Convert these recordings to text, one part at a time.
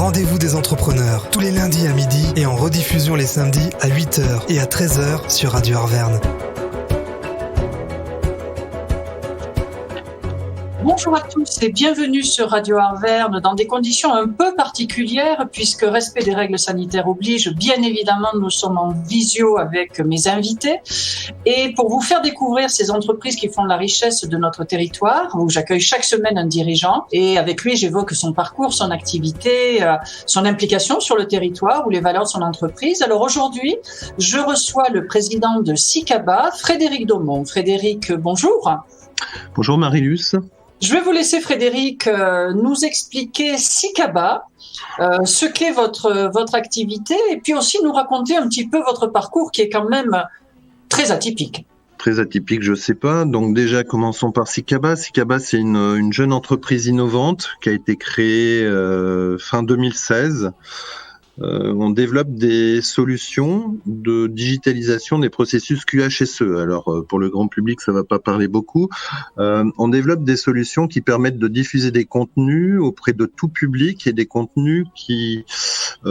rendez-vous des entrepreneurs, tous les lundis à midi et en rediffusion les samedis à 8h et à 13h sur Radio Arverne. Bonjour à tous et bienvenue sur Radio Arverne dans des conditions un peu particulières puisque respect des règles sanitaires oblige. Bien évidemment, nous sommes en visio avec mes invités et pour vous faire découvrir ces entreprises qui font la richesse de notre territoire où j'accueille chaque semaine un dirigeant et avec lui j'évoque son parcours, son activité, son implication sur le territoire ou les valeurs de son entreprise. Alors aujourd'hui, je reçois le président de SICABA, Frédéric Daumont. Frédéric, bonjour. Bonjour Marilus. Je vais vous laisser, Frédéric, nous expliquer SICABA, ce qu'est votre activité, et puis aussi nous raconter un petit peu votre parcours qui est quand même très atypique. Très atypique, je sais pas. Donc déjà, commençons par SICABA. SICABA, c'est une jeune entreprise innovante qui a été créée fin 2016. On développe des solutions de digitalisation des processus QHSE. Alors, pour le grand public, ça va pas parler beaucoup. On développe des solutions qui permettent de diffuser des contenus auprès de tout public et des contenus qui,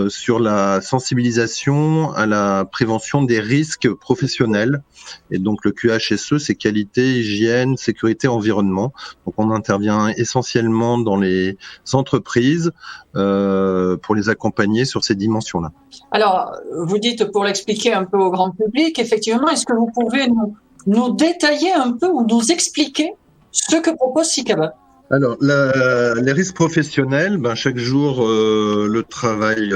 sur la sensibilisation à la prévention des risques professionnels. Et donc, le QHSE, c'est qualité, hygiène, sécurité, environnement. Donc, on intervient essentiellement dans les entreprises pour les accompagner sur ces dimensions-là. Alors, vous dites pour l'expliquer un peu au grand public, effectivement, est-ce que vous pouvez nous détailler un peu ou nous expliquer ce que propose SICABA ? Alors, les risques professionnels, chaque jour, le travail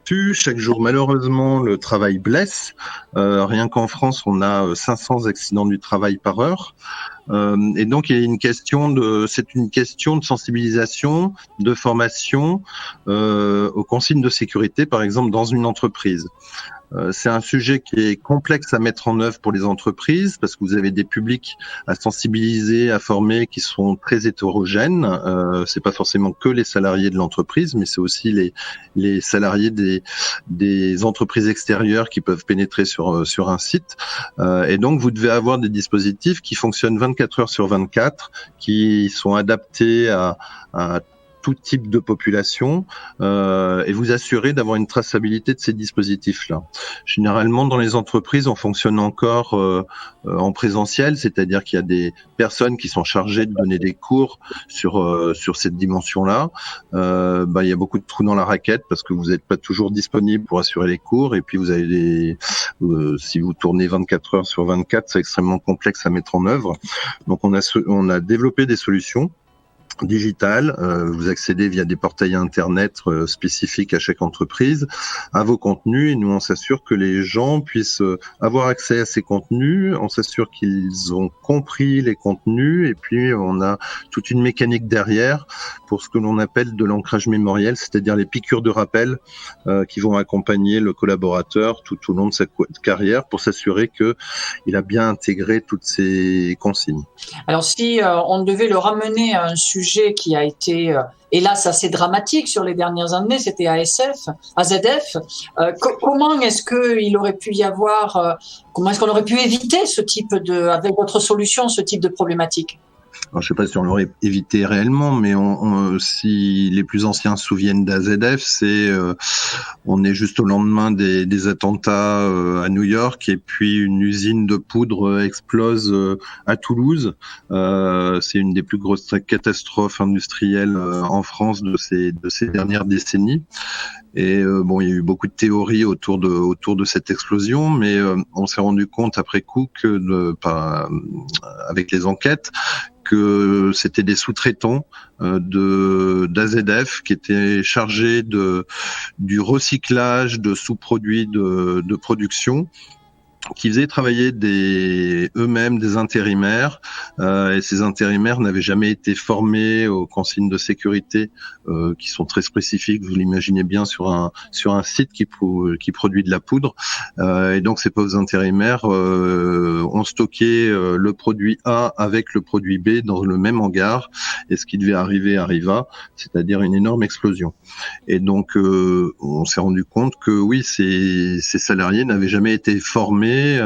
tue, chaque jour, malheureusement, le travail blesse. Rien qu'en France, on a 500 accidents du travail par heure. Et donc, c'est une question de sensibilisation, de formation aux consignes de sécurité, par exemple, dans une entreprise. C'est un sujet qui est complexe à mettre en œuvre pour les entreprises parce que vous avez des publics à sensibiliser, à former qui sont très hétérogènes. C'est pas forcément que les salariés de l'entreprise, mais c'est aussi les salariés des entreprises extérieures qui peuvent pénétrer sur un site. Et donc, vous devez avoir des dispositifs qui fonctionnent 24 heures sur 24, qui sont adaptés à tout type de population et vous assurer d'avoir une traçabilité de ces dispositifs-là. Généralement, dans les entreprises, on fonctionne encore en présentiel, c'est-à-dire qu'il y a des personnes qui sont chargées de donner des cours sur cette dimension-là. Il y a beaucoup de trous dans la raquette parce que vous n'êtes pas toujours disponible pour assurer les cours et puis vous avez si vous tournez 24 heures sur 24, c'est extrêmement complexe à mettre en œuvre. Donc, on a développé des solutions digital, vous accédez via des portails internet spécifiques à chaque entreprise à vos contenus et nous on s'assure que les gens puissent avoir accès à ces contenus, on s'assure qu'ils ont compris les contenus et puis on a toute une mécanique derrière pour ce que l'on appelle de l'ancrage mémoriel, c'est-à-dire les piqûres de rappel qui vont accompagner le collaborateur tout au long de sa carrière pour s'assurer que il a bien intégré toutes ces consignes. Alors si on devait le ramener à un sujet qui a été, hélas, assez dramatique sur les dernières années, c'était AZF. Comment est-ce qu'il aurait pu y avoir, comment est-ce qu'on aurait pu éviter avec votre solution, ce type de problématique ? Alors, je ne sais pas si on l'aurait évité réellement, mais si les plus anciens se souviennent d'AZF, on est juste au lendemain des attentats à New York et puis une usine de poudre explose à Toulouse. C'est une des plus grosses catastrophes industrielles en France de ces dernières décennies. Et il y a eu beaucoup de théories autour de cette explosion, mais on s'est rendu compte après coup avec les enquêtes que c'était des sous-traitants d'AZF qui étaient chargés du recyclage de sous-produits de production, qui faisaient travailler eux-mêmes des intérimaires, et ces intérimaires n'avaient jamais été formés aux consignes de sécurité qui sont très spécifiques, vous l'imaginez bien, sur un site qui produit de la poudre, et donc ces pauvres intérimaires ont stocké le produit A avec le produit B dans le même hangar, et ce qui devait arriver arriva, c'est-à-dire une énorme explosion. Et donc on s'est rendu compte que oui, ces salariés n'avaient jamais été formés conformés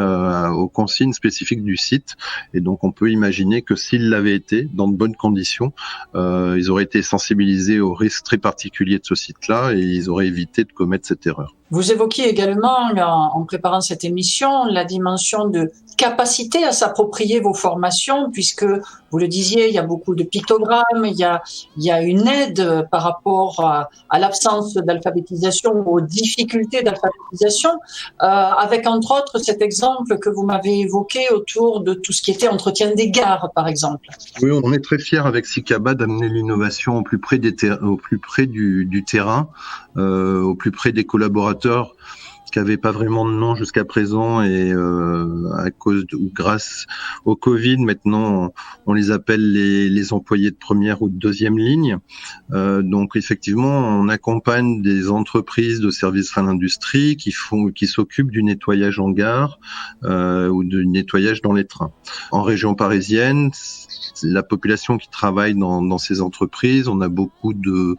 aux consignes spécifiques du site. Et donc, on peut imaginer que s'ils l'avaient été, dans de bonnes conditions, ils auraient été sensibilisés aux risques très particuliers de ce site-là et ils auraient évité de commettre cette erreur. Vous évoquiez également, en préparant cette émission, la dimension de capacité à s'approprier vos formations, puisque, vous le disiez, il y a beaucoup de pictogrammes, il y a une aide par rapport à l'absence d'alphabétisation, aux difficultés d'alphabétisation, avec entre autres cet exemple que vous m'avez évoqué autour de tout ce qui était entretien des gares, par exemple. Oui, on est très fiers avec SICABA d'amener l'innovation au plus près du terrain, au plus près des collaborateurs qui n'avaient pas vraiment de nom jusqu'à présent et à cause ou grâce au Covid, maintenant on les appelle les employés de première ou de deuxième ligne. Donc effectivement, on accompagne des entreprises de services à l'industrie qui s'occupent du nettoyage en gare ou du nettoyage dans les trains. En région parisienne, la population qui travaille dans ces entreprises, on a beaucoup de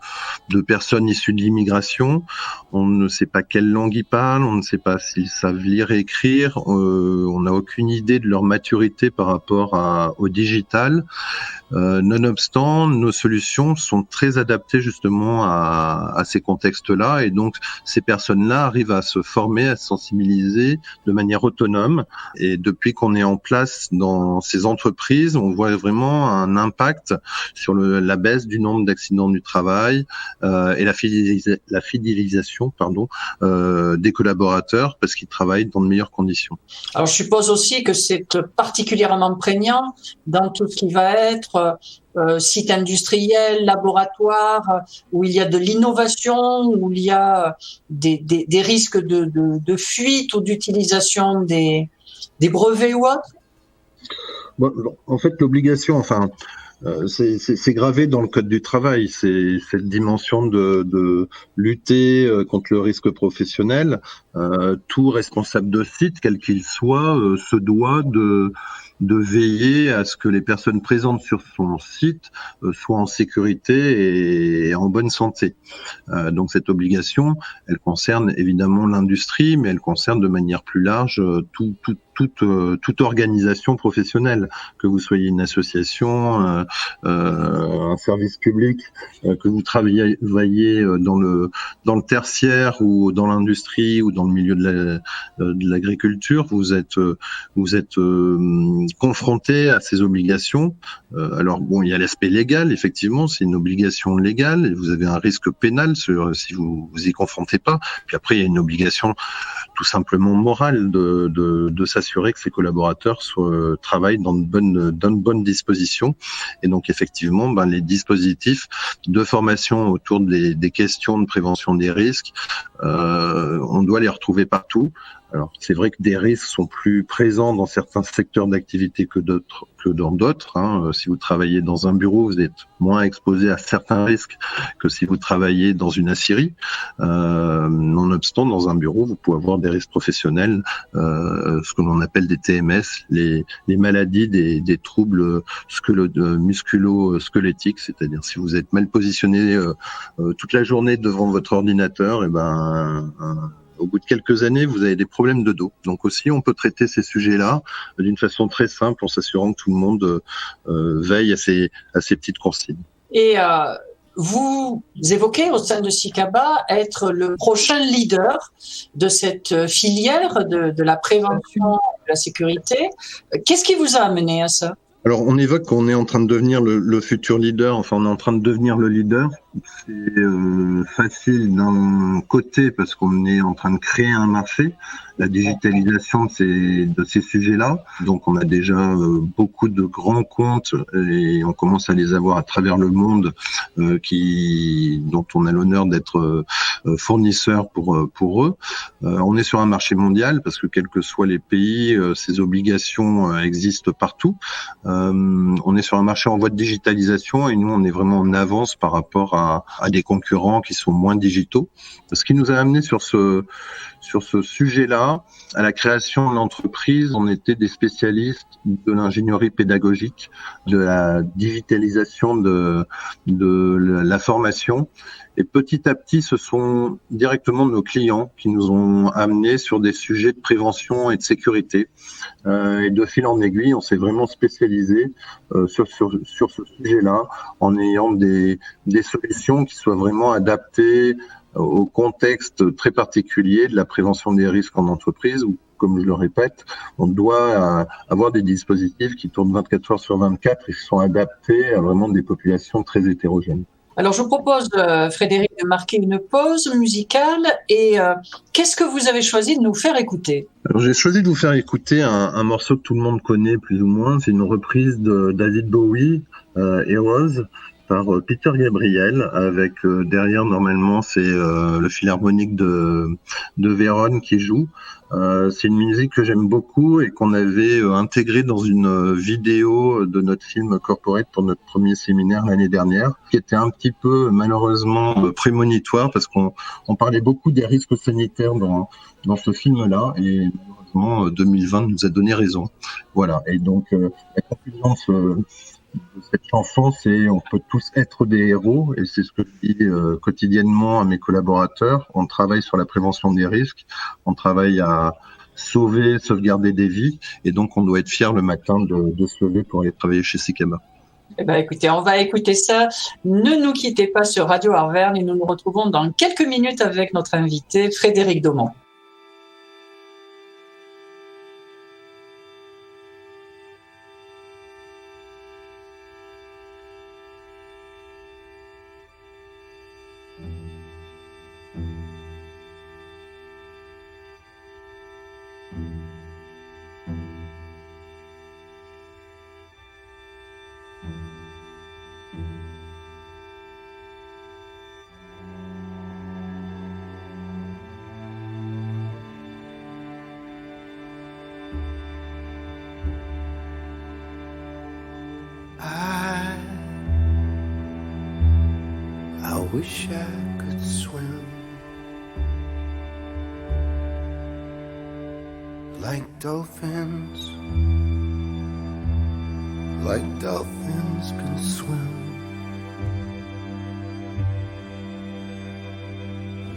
personnes issues de l'immigration. On ne sait pas quelle langue ils parlent, on ne sait pas s'ils savent lire et écrire. On n'a aucune idée de leur maturité par rapport au digital. Nonobstant, nos solutions sont très adaptées justement à ces contextes-là, et donc ces personnes-là arrivent à se former, à se sensibiliser de manière autonome. Et depuis qu'on est en place dans ces entreprises, on voit vraiment un impact sur la baisse du nombre d'accidents du travail et la fidélisation des collaborateurs, parce qu'ils travaillent dans de meilleures conditions. Alors je suppose aussi que c'est particulièrement prégnant dans tout ce qui va être site industriel, laboratoire, où il y a de l'innovation, où il y a des risques de fuite ou d'utilisation des brevets ou autres. Bon, en fait, l'obligation, c'est gravé dans le code du travail. C'est cette dimension de lutter contre le risque professionnel. Tout responsable de site, quel qu'il soit, se doit de veiller à ce que les personnes présentes sur son site soient en sécurité et en bonne santé. Donc cette obligation, elle concerne évidemment l'industrie, mais elle concerne de manière plus large toute organisation professionnelle, que vous soyez une association, un service public, que vous travaillez dans le tertiaire ou dans l'industrie ou dans le milieu de l'agriculture, vous êtes confronté à ces obligations. Alors bon, il y a l'aspect légal, effectivement, c'est une obligation légale et vous avez un risque pénal si vous y confrontez pas. Puis après, il y a une obligation tout simplement morale de s'assurer que ses collaborateurs travaillent dans de bonnes dispositions. Et donc effectivement, les dispositifs de formation autour des questions de prévention des risques, on doit les retrouver partout. Alors, c'est vrai que des risques sont plus présents dans certains secteurs d'activité que dans d'autres. Si vous travaillez dans un bureau, vous êtes moins exposé à certains risques que si vous travaillez dans une aciérie. Nonobstant, dans un bureau, vous pouvez avoir des risques professionnels, ce que l'on appelle des TMS, les maladies des troubles musculo-squelettiques, c'est-à-dire si vous êtes mal positionné toute la journée devant votre ordinateur, au bout de quelques années, vous avez des problèmes de dos. Donc aussi, on peut traiter ces sujets-là d'une façon très simple en s'assurant que tout le monde veille à ces petites consignes. Et vous évoquez au sein de SICABA être le prochain leader de cette filière de la prévention de la sécurité. Qu'est-ce qui vous a amené à ça ? Alors, on évoque qu'on est en train de devenir le futur leader, on est en train de devenir le leader. C'est facile d'un côté parce qu'on est en train de créer un marché, la digitalisation de ces sujets-là. Donc, on a déjà beaucoup de grands comptes et on commence à les avoir à travers le monde dont on a l'honneur d'être fournisseur pour eux. On est sur un marché mondial parce que quels que soient les pays, ces obligations existent partout. On est sur un marché en voie de digitalisation et nous, on est vraiment en avance par rapport à des concurrents qui sont moins digitaux. Ce qui nous a amené sur ce sujet-là, à la création de l'entreprise, on était des spécialistes de l'ingénierie pédagogique, de la digitalisation de la formation. Et petit à petit, ce sont directement nos clients qui nous ont amenés sur des sujets de prévention et de sécurité. Et de fil en aiguille, on s'est vraiment spécialisé sur ce sujet-là, en ayant des solutions qui soient vraiment adaptées au contexte très particulier de la prévention des risques en entreprise, où, comme je le répète, on doit avoir des dispositifs qui tournent 24 heures sur 24 et qui sont adaptés à vraiment des populations très hétérogènes. Alors, je vous propose, Frédéric, de marquer une pause musicale. Et qu'est-ce que vous avez choisi de nous faire écouter ? Alors, j'ai choisi de vous faire écouter un morceau que tout le monde connaît plus ou moins. C'est une reprise de David Bowie, Heroes, par Peter Gabriel, avec derrière, normalement, c'est le philharmonique de Vérone qui joue. C'est une musique que j'aime beaucoup et qu'on avait intégrée dans une vidéo de notre film Corporate pour notre premier séminaire l'année dernière, qui était un petit peu malheureusement prémonitoire parce qu'on parlait beaucoup des risques sanitaires dans ce film-là et malheureusement 2020 nous a donné raison. Voilà. Et donc la conclusion de cette chanson, c'est on peut tous être des héros, et c'est ce que je dis quotidiennement à mes collaborateurs. On travaille sur la prévention des risques, on travaille à sauvegarder des vies, et donc on doit être fier le matin de se lever pour aller travailler chez Sikama. Eh ben, écoutez, on va écouter ça. Ne nous quittez pas sur Radio Arverne et nous nous retrouvons dans quelques minutes avec notre invité Frédéric Daumont. I wish I could swim like dolphins can swim.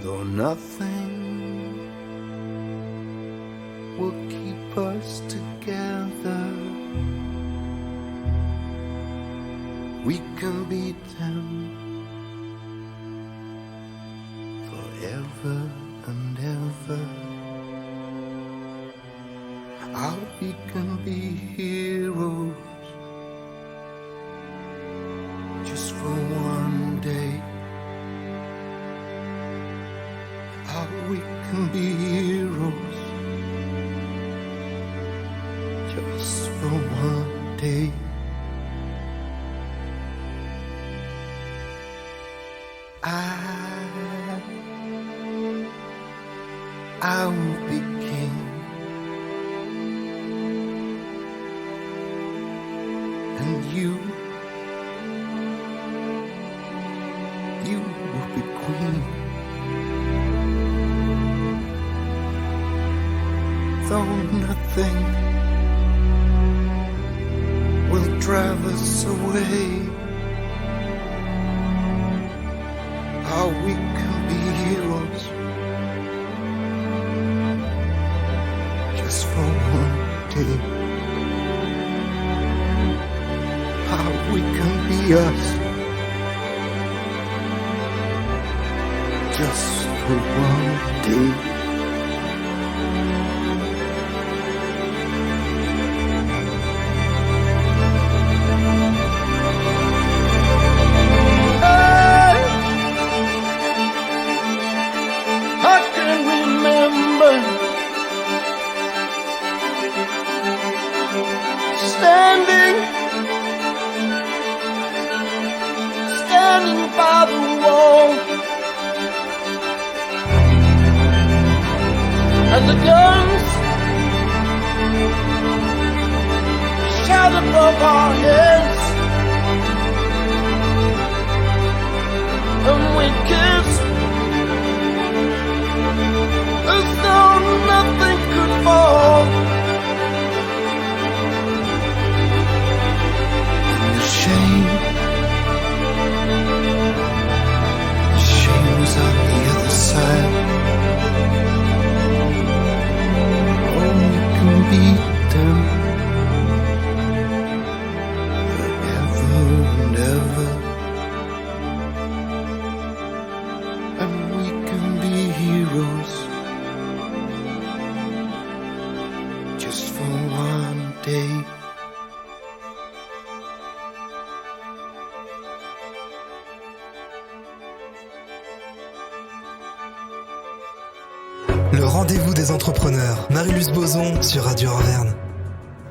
Though nothing will keep us together, we can beat them forever and ever. How we can be heroes just for one day. How we can be heroes just for one day. I will be king, and you will be queen. Though nothing will drive us away, how we can be heroes just for one day. How we can be us just for one day. Standing by the wall, and the guns shout above our heads, and we kiss as though nothing could fall. And the shame Le rendez-vous des entrepreneurs. Marie-Luce Bozon sur Radio Arverne.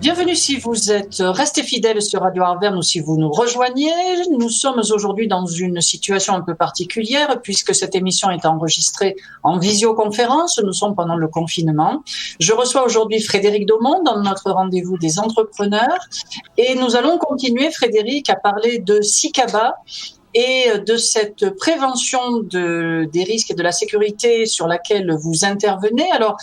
Bienvenue si vous êtes restés fidèles sur Radio Arverne ou si vous nous rejoignez. Nous sommes aujourd'hui dans une situation un peu particulière puisque cette émission est enregistrée en visioconférence. Nous sommes pendant le confinement. Je reçois aujourd'hui Frédéric Daumont dans notre rendez-vous des entrepreneurs et nous allons continuer, Frédéric, à parler de SICABA et de cette prévention des risques et de la sécurité sur laquelle vous intervenez. Alors,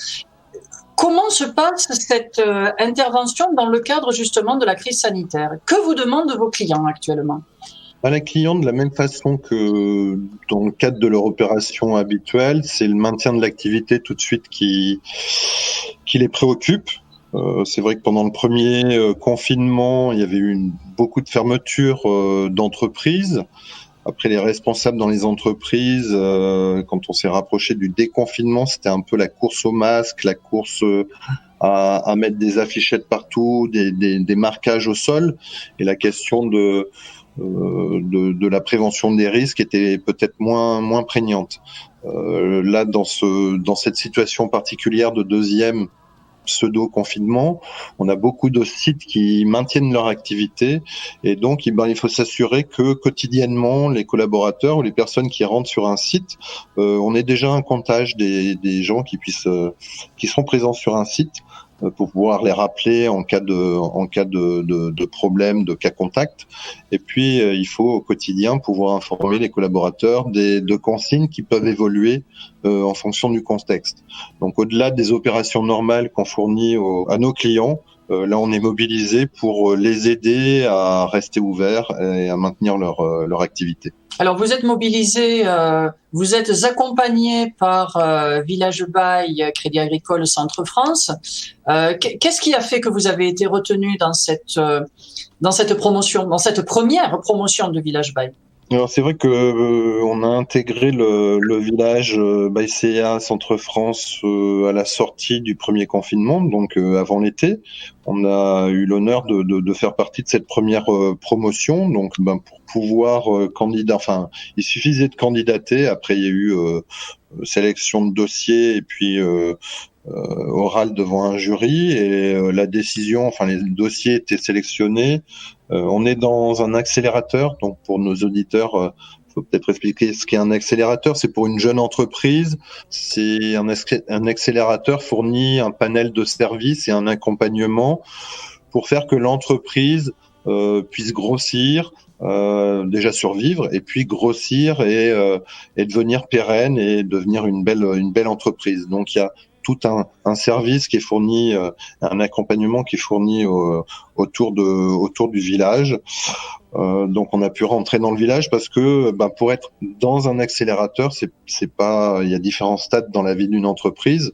comment se passe cette intervention dans le cadre justement de la crise sanitaire? Que vous demandent vos clients actuellement? Les clients, de la même façon que dans le cadre de leur opération habituelle, c'est le maintien de l'activité tout de suite qui les préoccupe. C'est vrai que pendant le premier confinement, il y avait eu beaucoup de fermetures d'entreprises. Après, les responsables dans les entreprises, quand on s'est rapproché du déconfinement, c'était un peu la course au masque, la course à mettre des affichettes partout, des marquages au sol, et la question de la prévention des risques était peut-être moins prégnante. Là, dans cette situation particulière de deuxième pseudo-confinement, on a beaucoup de sites qui maintiennent leur activité et donc il faut s'assurer que quotidiennement les collaborateurs ou les personnes qui rentrent sur un site, on ait déjà un comptage des gens qui sont présents sur un site pour pouvoir les rappeler en cas de problème, de cas contact. Et puis il faut au quotidien pouvoir informer les collaborateurs de consignes qui peuvent évoluer en fonction du contexte. Donc au-delà des opérations normales qu'on fournit à nos clients, là on est mobilisé pour les aider à rester ouverts et à maintenir leur activité. Alors vous êtes mobilisé, vous êtes accompagné par Village Bail, Crédit Agricole Centre France. Qu'est-ce qui a fait que vous avez été retenu dans cette promotion, dans cette première promotion de Village Bail? Alors c'est vrai que on a intégré le Village Bail CA Centre France à la sortie du premier confinement, donc avant l'été. On a eu l'honneur de faire partie de cette première promotion. Donc pour pouvoir il suffisait de candidater. Après il y a eu sélection de dossiers et puis oral devant un jury et la décision, les dossiers étaient sélectionnés. On est dans un accélérateur, donc pour nos auditeurs, faut peut-être expliquer ce qu'est un accélérateur. C'est pour une jeune entreprise, c'est un accélérateur fournit un panel de services et un accompagnement pour faire que l'entreprise puisse grossir, déjà survivre et puis grossir et devenir pérenne et devenir une belle entreprise. Donc il y a tout un service qui est fourni, un accompagnement qui est fourni autour du village. Donc on a pu rentrer dans le village parce que pour être dans un accélérateur, c'est pas, il y a différents stades dans la vie d'une entreprise.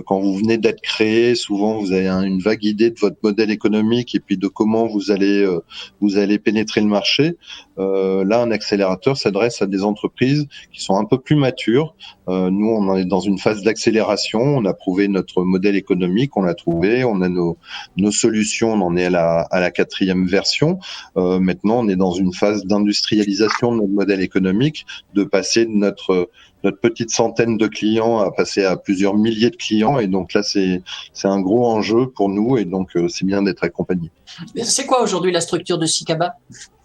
Quand vous venez d'être créé, souvent vous avez une vague idée de votre modèle économique et puis de comment vous allez pénétrer le marché. Là, un accélérateur s'adresse à des entreprises qui sont un peu plus matures. Nous, on est dans une phase d'accélération. On a prouvé notre modèle économique, on l'a trouvé. On a nos solutions. On en est à la 4e version. Maintenant, on est dans une phase d'industrialisation de notre modèle économique, de passer de notre petite centaine de clients à passer à plusieurs milliers de clients. Et donc là, c'est un gros enjeu pour nous. Et donc, c'est bien d'être accompagné. C'est quoi aujourd'hui la structure de SICABA?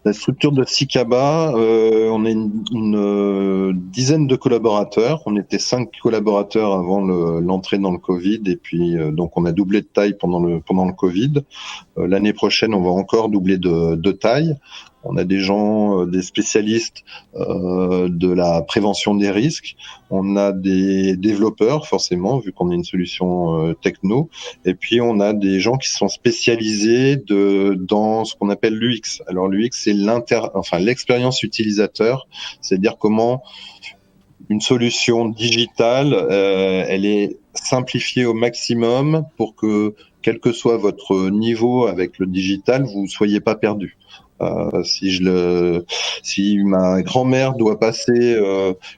La structure de SICABA, on est une dizaine de collaborateurs. On était 5 collaborateurs avant l'entrée dans le Covid, et puis donc on a doublé de taille pendant le Covid. L'année prochaine, on va encore doubler de taille. On a des gens, des spécialistes de la prévention des risques. On a des développeurs, forcément, vu qu'on est une solution techno. Et puis, on a des gens qui sont spécialisés dans ce qu'on appelle l'UX. Alors, l'UX, c'est l'expérience utilisateur. C'est-à-dire comment une solution digitale, elle est simplifiée au maximum pour que, quel que soit votre niveau avec le digital, vous ne soyez pas perdu. Si ma grand-mère doit passer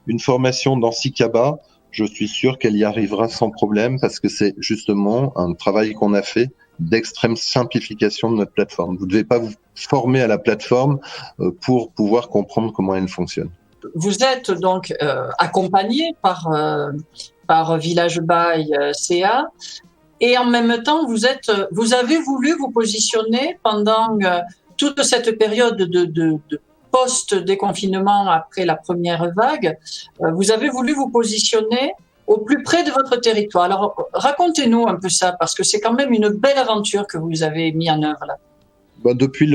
une formation dans SICABA, je suis sûr qu'elle y arrivera sans problème parce que c'est justement un travail qu'on a fait d'extrême simplification de notre plateforme. Vous ne devez pas vous former à la plateforme pour pouvoir comprendre comment elle fonctionne. Vous êtes donc accompagné par par Village Bail CA. Et en même temps, vous avez voulu vous positionner pendant toute cette période de post-déconfinement après la première vague. Vous avez voulu vous positionner au plus près de votre territoire. Alors, racontez-nous un peu ça, parce que c'est quand même une belle aventure que vous avez mis en œuvre là. Depuis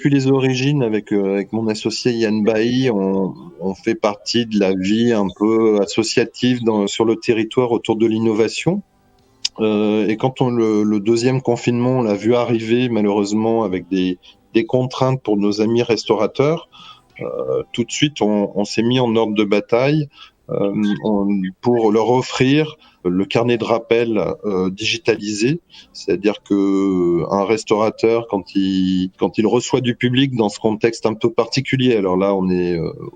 les origines, avec mon associé Yann Bailly, on fait partie de la vie un peu associative sur le territoire autour de l'innovation. Et quand le deuxième confinement, on l'a vu arriver malheureusement avec des contraintes pour nos amis restaurateurs, tout de suite on s'est mis en ordre de bataille pour leur offrir le carnet de rappel digitalisé, c'est-à-dire que un restaurateur quand il reçoit du public dans ce contexte un peu particulier, alors là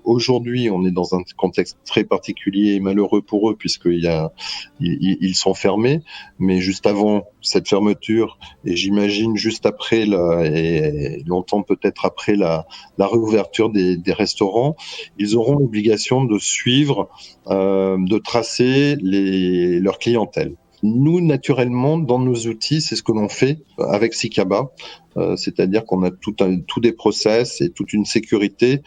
aujourd'hui on est dans un contexte très particulier et malheureux pour eux puisqu'ils sont fermés, mais juste avant cette fermeture et j'imagine juste après et longtemps peut-être après la réouverture des restaurants, ils auront l'obligation de suivre, de tracer leur clientèle. Nous, naturellement, dans nos outils, c'est ce que l'on fait avec Sicaba, c'est-à-dire qu'on a tout des process et toute une sécurité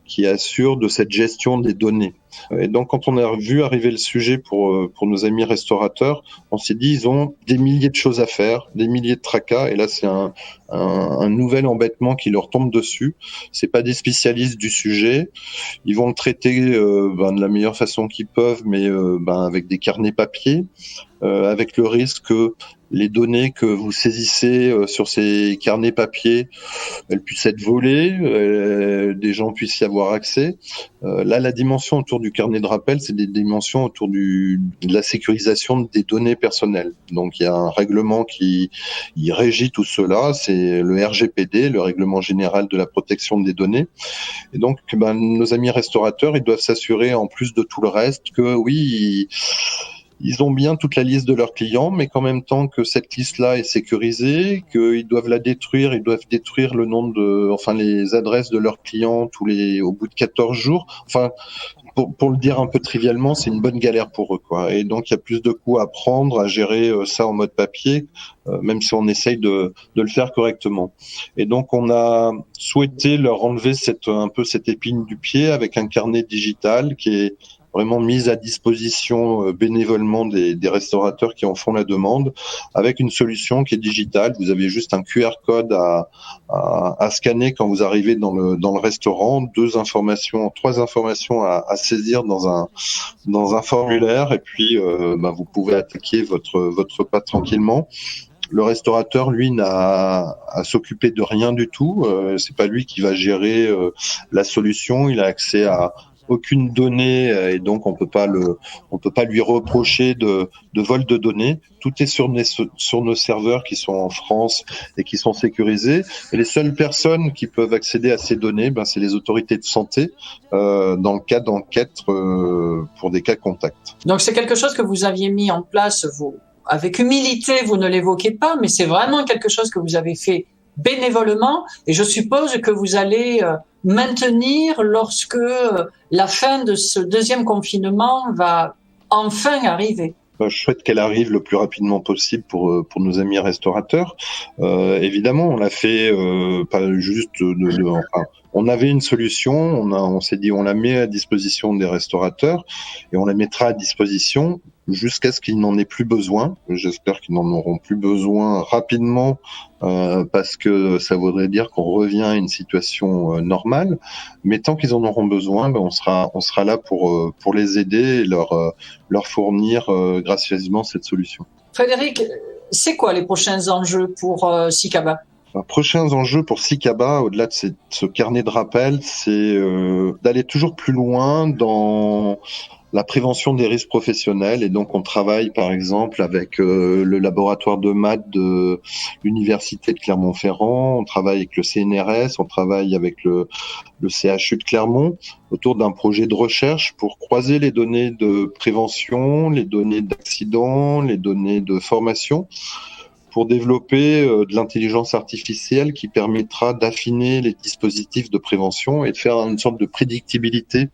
qui assure de cette gestion des données. Et donc, quand on a vu arriver le sujet pour nos amis restaurateurs, on s'est dit, ils ont des milliers de choses à faire, des milliers de tracas, et là, c'est un nouvel embêtement qui leur tombe dessus. C'est pas des spécialistes du sujet. Ils vont le traiter de la meilleure façon qu'ils peuvent, mais avec des carnets papier, avec le risque que les données que vous saisissez sur ces carnets papier, elles puissent être volées, des gens puissent y avoir accès. Là, la dimension autour du carnet de rappel, c'est des dimensions autour de la sécurisation des données personnelles. Donc, il y a un règlement qui régit tout cela, c'est le RGPD, le Règlement général de la protection des données. Et donc, nos amis restaurateurs, ils doivent s'assurer, en plus de tout le reste, que oui, ils ont bien toute la liste de leurs clients, mais qu'en même temps que cette liste-là est sécurisée, qu'ils doivent la détruire, ils doivent détruire les adresses de leurs clients au bout de 14 jours. Enfin, pour le dire un peu trivialement, c'est une bonne galère pour eux, quoi. Et donc, il y a plus de coûts à prendre, à gérer ça en mode papier, même si on essaye de le faire correctement. Et donc, on a souhaité leur enlever cette épine du pied avec un carnet digital qui est vraiment mise à disposition bénévolement des restaurateurs qui en font la demande, avec une solution qui est digitale. Vous avez juste un QR code à scanner quand vous arrivez dans le restaurant, 3 informations à saisir dans un formulaire, et puis vous pouvez attaquer votre repas tranquillement. Le restaurateur, lui, n'a à s'occuper de rien du tout. C'est pas lui qui va gérer la solution. Il a accès à aucune donnée et donc on peut pas lui reprocher de vol de données. Tout est sur nos serveurs qui sont en France et qui sont sécurisés. Et les seules personnes qui peuvent accéder à ces données, c'est les autorités de santé dans le cas d'enquête pour des cas contacts. Donc c'est quelque chose que vous aviez mis en place, vous, avec humilité, vous ne l'évoquez pas, mais c'est vraiment quelque chose que vous avez fait bénévolement, et je suppose que vous allez maintenir lorsque la fin de ce deuxième confinement va enfin arriver. Je souhaite qu'elle arrive le plus rapidement possible pour nos amis restaurateurs. Évidemment, on l'a fait pas juste on avait une solution, on s'est dit on la met à disposition des restaurateurs et on la mettra à disposition jusqu'à ce qu'ils n'en aient plus besoin. J'espère qu'ils n'en auront plus besoin rapidement parce que ça voudrait dire qu'on revient à une situation normale. Mais tant qu'ils en auront besoin, on sera là pour les aider et leur fournir gracieusement cette solution. Frédéric, c'est quoi les prochains enjeux pour Sicaba ? Prochains enjeux pour Sicaba, au-delà de ce carnet de rappel, c'est d'aller toujours plus loin dans la prévention des risques professionnels. Et donc, on travaille, par exemple, avec le laboratoire de maths de l'Université de Clermont-Ferrand, on travaille avec le CNRS, on travaille avec le CHU de Clermont, autour d'un projet de recherche pour croiser les données de prévention, les données d'accidents, les données de formation, pour développer de l'intelligence artificielle qui permettra d'affiner les dispositifs de prévention et de faire une sorte de prédictibilité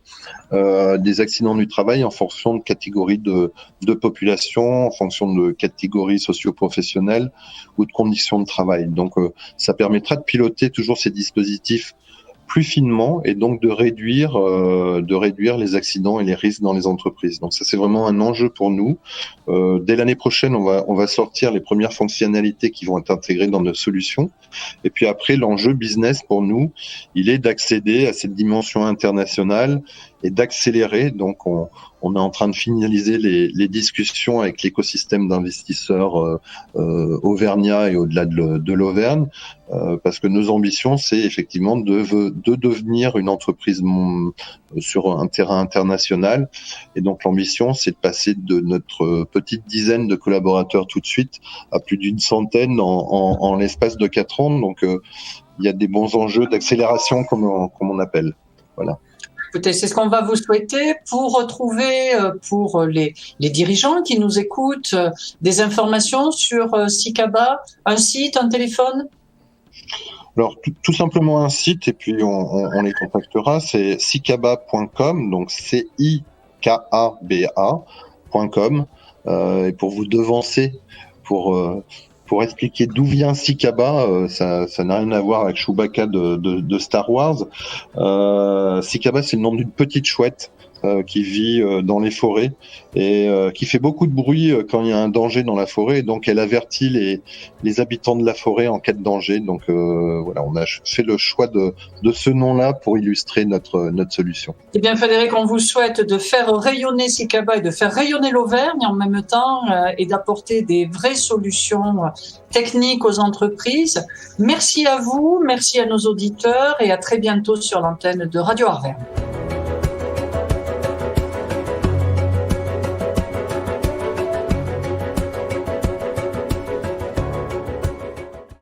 des accidents du travail en fonction de catégories de population, en fonction de catégories socio-professionnelles ou de conditions de travail. Donc, ça permettra de piloter toujours ces dispositifs plus finement et donc de réduire les accidents et les risques dans les entreprises. Donc ça, c'est vraiment un enjeu pour nous. Dès l'année prochaine, on va sortir les premières fonctionnalités qui vont être intégrées dans nos solutions. Et puis après, l'enjeu business pour nous, il est d'accéder à cette dimension internationale et d'accélérer. Donc on est en train de finaliser les discussions avec l'écosystème d'investisseurs auvergnat et au-delà de l'Auvergne, parce que nos ambitions, c'est effectivement de devenir une entreprise sur un terrain international. Et donc l'ambition, c'est de passer de notre petite dizaine de collaborateurs tout de suite à plus d'une centaine en l'espace de 4 ans. Donc il y a des bons enjeux d'accélération, comme on appelle. Voilà. Écoutez, c'est ce qu'on va vous souhaiter pour retrouver, pour les dirigeants qui nous écoutent, des informations sur SICABA, un site, un téléphone. Alors, tout simplement un site, et puis on les contactera, c'est sicaba.com, donc CIKABA.com, et pour vous devancer, pour expliquer d'où vient SICABA, ça n'a rien à voir avec Chewbacca de Star Wars. SICABA, c'est le nom d'une petite chouette qui vit dans les forêts et qui fait beaucoup de bruit quand il y a un danger dans la forêt. Et donc, elle avertit les habitants de la forêt en cas de danger. Donc, voilà, on a fait le choix de ce nom-là pour illustrer notre solution. Eh bien, Frédéric, on vous souhaite de faire rayonner SICABA et de faire rayonner l'Auvergne en même temps et d'apporter des vraies solutions techniques aux entreprises. Merci à vous, merci à nos auditeurs et à très bientôt sur l'antenne de Radio Arverne.